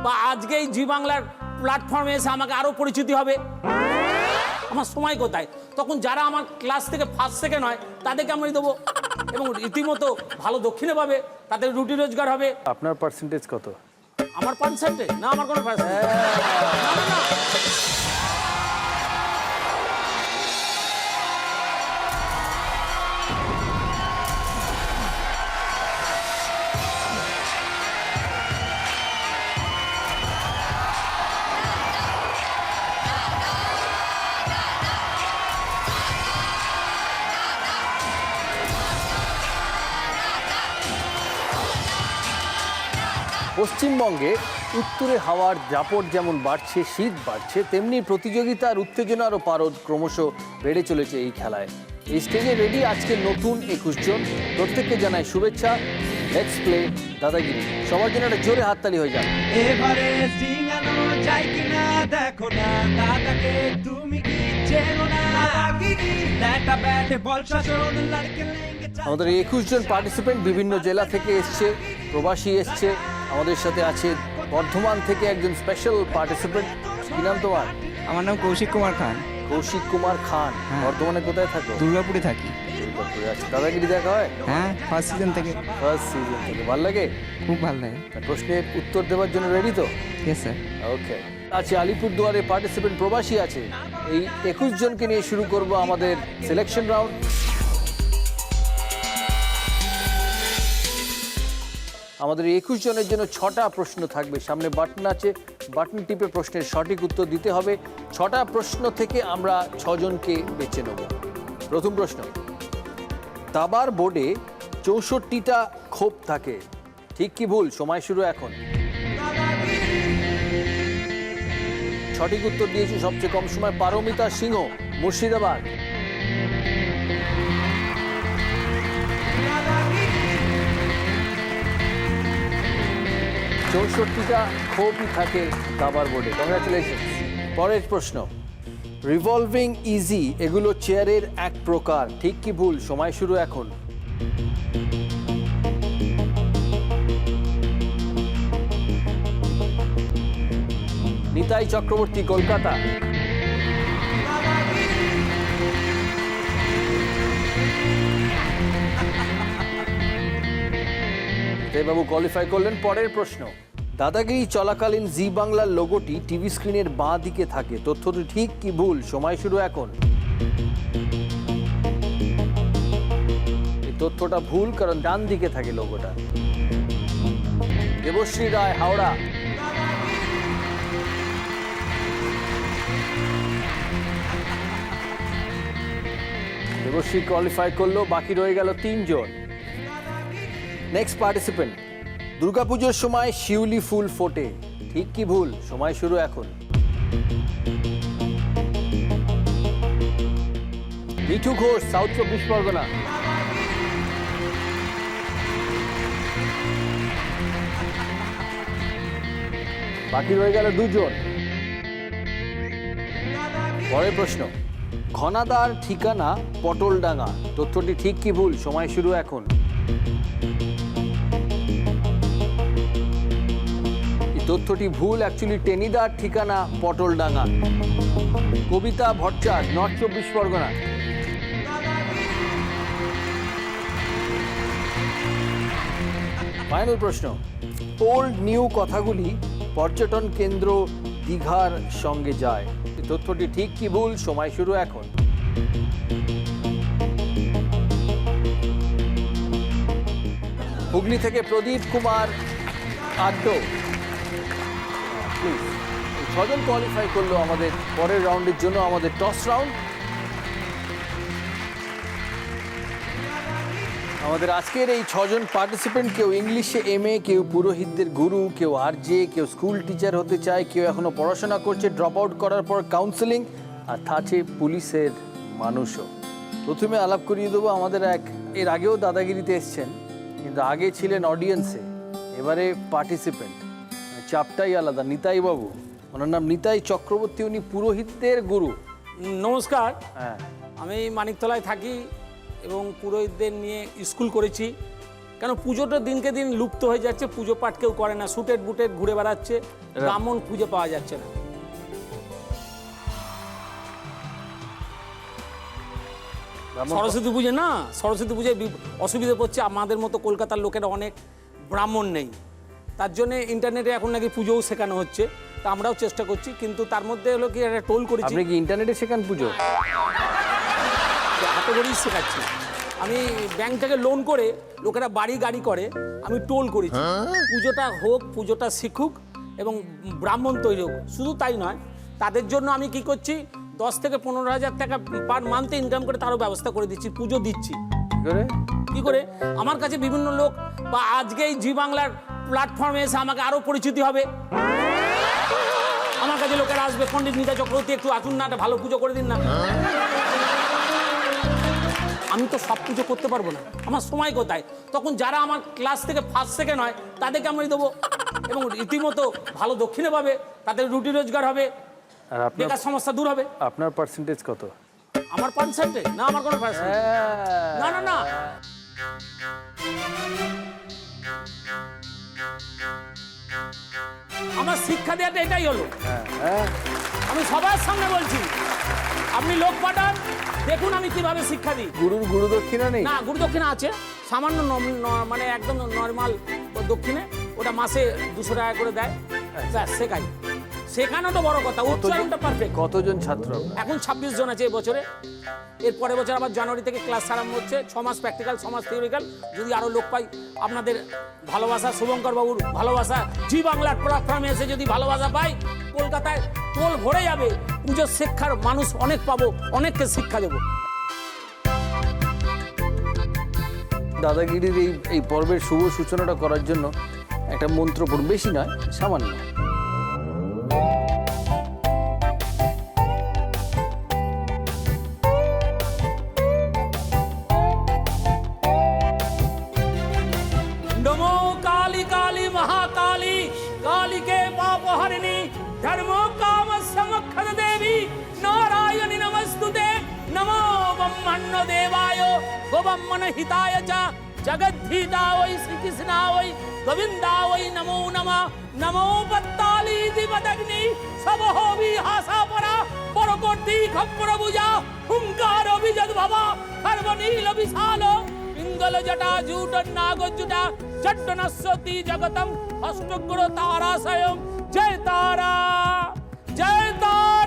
বা আজকে এই জি বাংলার প্ল্যাটফর্মে এসে আমাকে আরো পরিচিতি হবে। আমার সময় কোথায়? তখন যারা আমার ক্লাস থেকে ফার্স্ট সেকেন্ড হয় তাদেরকে আমি দেবো এবং রীতিমতো ভালো দক্ষিণে পাবে, তাদের রুটি রোজগার হবে। আপনার পার্সেন্টেজ কত? আমার পার্সেন্টেজ না, আমার কোনো পার্সেন্টেজ না, না, না। পশ্চিমবঙ্গে উত্তরে হাওয়ার দাপট যেমন বাড়ছে, শীত বাড়ছে, তেমনি প্রতিযোগিতার উত্তেজনারও পারদ ক্রমশ বেড়ে চলেছে এই খেলায়। এই স্টেজে রেডি আজকে নতুন 21 জন। প্রত্যেককে জানাই শুভেচ্ছা। লেটস প্লে দাদাগিরি। সবার জন্য একটা জোরে হাততালি হয়ে যাক। এবারে সিঙ্গানো যায় কিনা দেখো না, দাদাকে তুমি কি চেনো না? দাদাগিরি ল্যাটা ব্যাটে বল শাসন লড়কে লেঙ্গে। আমাদের 21 জন পার্টিসিপেন্ট বিভিন্ন জেলা থেকে এসছে, প্রবাসী এসছে। আমাদের সাথে আছে বর্ধমান থেকে একজন স্পেশাল পার্টিসিপেন্ট। কি নাম তোমার? আমার নাম কৌশিক কুমার খান। কৌশিক কুমার খান। বর্ধমানে কোথায় থাকো? দুর্গাপুরে থাকি। দুর্গাপুরে আছে। দাদাগিরি দেখা হয়? হ্যাঁ, ফার্স্ট সিজন থেকে। ফার্স্ট সিজন থেকে। ভালো লাগে? খুব ভালো লাগে। প্রশ্নের উত্তর দেওয়ার জন্য রেডি তো? Yes sir. ওকে। আছে আলিপুরদুয়ারে পার্টিসিপেন্ট প্রবাসী আছে। এই 21 জনকে নিয়ে শুরু করব আমাদের সিলেকশন রাউন্ড। আমাদের 21 জনের জন্য 6টা প্রশ্ন থাকবে। সামনে বাটন আছে, বাটন টিপে প্রশ্নের সঠিক উত্তর দিতে হবে। 6টা প্রশ্ন থেকে আমরা 6 জনকে বেছে নেব। প্রথম প্রশ্ন, দাবার বোর্ডে 64টা খোপ থাকে, ঠিক কি ভুল? সময় শুরু এখন। সঠিক উত্তর দিয়েছি সবচেয়ে কম সময় পারমিতা সিংহ, মুর্শিদাবাদ। চৌষট্টিটা খোপই থাকে দাবার বোর্ডে। কংগ্রাচুলেশন। পরের প্রশ্ন, রিভলভিং ইজি এগুলো চেয়ারের এক প্রকার, ঠিক কি ভুল? সময় শুরু এখন। নিতাই চক্রবর্তী, কলকাতা। বাবু কোয়ালিফাই করলেন। পরের প্রশ্ন, দাদাগিরি চলাকালীন জি বাংলার লোগোটি টিভি স্ক্রিনের বাঁ দিকে থাকে, তথ্যটি ঠিক কি ভুল? সময় শুরু এখন। এই তথ্যটা ভুল, কারণ ডান দিকে থাকে লোগোটা। দেবশ্রী রায়, হাওড়া। দেবশ্রী কোয়ালিফাই করলো, বাকি রয়ে গেল 3 জন। নেক্সট পার্টিসিপেন্ট, দুর্গাপুজোর সময় শিউলি ফুল ফোটে, ঠিক কি ভুল? সময় শুরু এখন। মিঠু ঘোষ, সাউথ 24 পরগনা। বাকি রয়ে গেল 2 জন। পরের প্রশ্ন, ঘনাদার ঠিকানা পটলডাঙ্গা, তথ্যটি ঠিক কি ভুল? সময় শুরু এখন। তথ্যটি ভুল, অ্যাকচুয়ালি টেনিদার ঠিকানা পটলডাঙ্গা। কবিতা ভট্টাচার্য, নর্থ 24 পরগনা। ফাইনাল প্রশ্ন, ওল্ড নিউ কথাগুলি পর্যটন কেন্দ্র দীঘার সঙ্গে যায়, এই তথ্যটি ঠিক কি ভুল? সময় শুরু এখন। হুগলি থেকে প্রদীপ কুমার আড্ডো। 6 জন কোয়ালিফাই করলো আমাদের পরের রাউন্ডের জন্য, আমাদের টস রাউন্ড। আমাদের আজকের এই 6 জন পার্টিসিপেন্ট, কেউ ইংলিশে MA, কেউ পুরোহিতদের গুরু, কেউ RJ, কেউ স্কুল টিচার হতে চায়, কেউ এখনো পড়াশোনা করছে, ড্রপ আউট করার পর কাউন্সেলিং, আর আছে পুলিশের মানুষও। প্রথমে আলাপ করিয়ে দেবো আমাদের এর আগেও দাদাগিরিতে এসছেন, কিন্তু আগে ছিলেন অডিয়েন্সে, এবারে পার্টিসিপেন্ট। চাপটাই আলাদা। নিতাই বাবু, ওনার নাম নিতাই চক্রবর্তী, উনি পুরোহিতদের গুরু। নমস্কার। হ্যাঁ, আমি মানিকতলায় থাকি এবং পুরোহিতদের নিয়ে স্কুল করেছি কেন পুজোটা দিনকে দিন লুপ্ত হয়ে যাচ্ছে, পুজো পাঠ কেউ করে না, সুটেড বুটেড ঘুরে বেড়াচ্ছে, ব্রাহ্মণ খুঁজে পাওয়া যাচ্ছে না। সরস্বতী পুজো না, সরস্বতী পুজোয় অসুবিধা পড়ছে, আমাদের মতো কলকাতার লোকেরা অনেক ব্রাহ্মণ নেই, তার জন্য ইন্টারনেটে এখন নাকি পুজোও শেখানো হচ্ছে, তা আমরাও চেষ্টা করছি, কিন্তু তার মধ্যে হলো কি একটা টোল করেছি। আপনি কি ইন্টারনেটে শেখান পুজো? হাতে করেই শেখাচ্ছি। আমি ব্যাংক থেকে লোন করে লোকেরা বাড়ি গাড়ি করে, আমি টোল করেছি পুজোটা হোক, পুজোটা শিখুক এবং ব্রাহ্মণ তৈরি হোক। শুধু তাই নয়, তাদের জন্য আমি কি করছি, 10 থেকে 15,000 টাকা পার মান্থে ইনকাম করে তারও ব্যবস্থা করে দিচ্ছি, পুজো দিচ্ছি। কি করে? আমার কাছে বিভিন্ন লোক, বা আজকে এই জি বাংলার প্ল্যাটফর্মে এসে আমাকে আরো পরিচিতি হবে, আমার কাছে লোকেরা আসবে, পণ্ডিত নিতা চক্রবর্তী একটু আসুন না, একটা ভালো পুজো করে দিন না। আমি তো সব পুজো করতে পারবো না, আমার সময় কোথায়? তখন যারা আমার ক্লাস থেকে ফার্স্ট সেকেন্ড হয় তাদেরকে আমি দেবো, এবং রীতিমতো ভালো দক্ষিণে পাবে, তাদের রুটি রোজগার হবে, আর আপনার বেকার সমস্যা দূর হবে। আপনার পার্সেন্টেজ কত? আমার পার্সেন্টেজ না, আমার কোনো পার্সেন্টেজ না, না না। আমার শিক্ষা দেওয়াটা এটাই হলো। আমি সবার সামনে বলছি, আপনি লোক পাঠান, দেখুন আমি কিভাবে শিক্ষা দিই। গুরুর গুরু দক্ষিণা নেই? না, গুরু দক্ষিণা আছে, সামান্য মানে একদম নর্মাল দক্ষিণে, ওটা মাসে 200 টাকা করে দেয়, ব্যাস শেখাই। শেখানোটা বড় কথা, উচ্চারণটা পারফেক্ট। কতজন ছাত্র? এখন 26 জন আছে এবছরে, এর পরের বছর আবার জানুয়ারি থেকে ক্লাস আরম্ভ হচ্ছে, 6 মাস প্র্যাকটিক্যাল, 6 মাস থিওরিক্যাল। যদি আরো লোক পাই, আপনাদের ভালোবাসা, শুভঙ্কর বাবুর ভালোবাসা, জি বাংলার প্ল্যাটফর্মে এসে যদি ভালোবাসা পাই, কলকাতায় টোল ভরে যাবে, পুজোর শিক্ষার মানুষ অনেক পাবো, অনেককে শিক্ষা দেবো। দাদাগিরির এই পর্বের শুভ সূচনাটা করার জন্য একটা মন্ত্র পড়ুন, বেশি নয়, সামান্য। नमो काली काली महाकाली, काली के पाप हरिणी, धर्मो काम समखद देवी, नारायणी नमस्तुते, नमो ब्रह्मण्य देवाय, गोब्रह्मण हिताय च, जगद्धिताय श्री कृष्णाय, गोविंदाय नमो नमः। नमो पत्ताली दिवदग्नि, सबहोवि हासापरा, परकोटि खप्परभुजा, हुंकार विजद भवा, खर्वनील विशाल, पिंगल जटा जूट नागजुटा, जड्डनस्वती जगतम, अष्टग्र ताराशयम। जय तारा, जय तारा।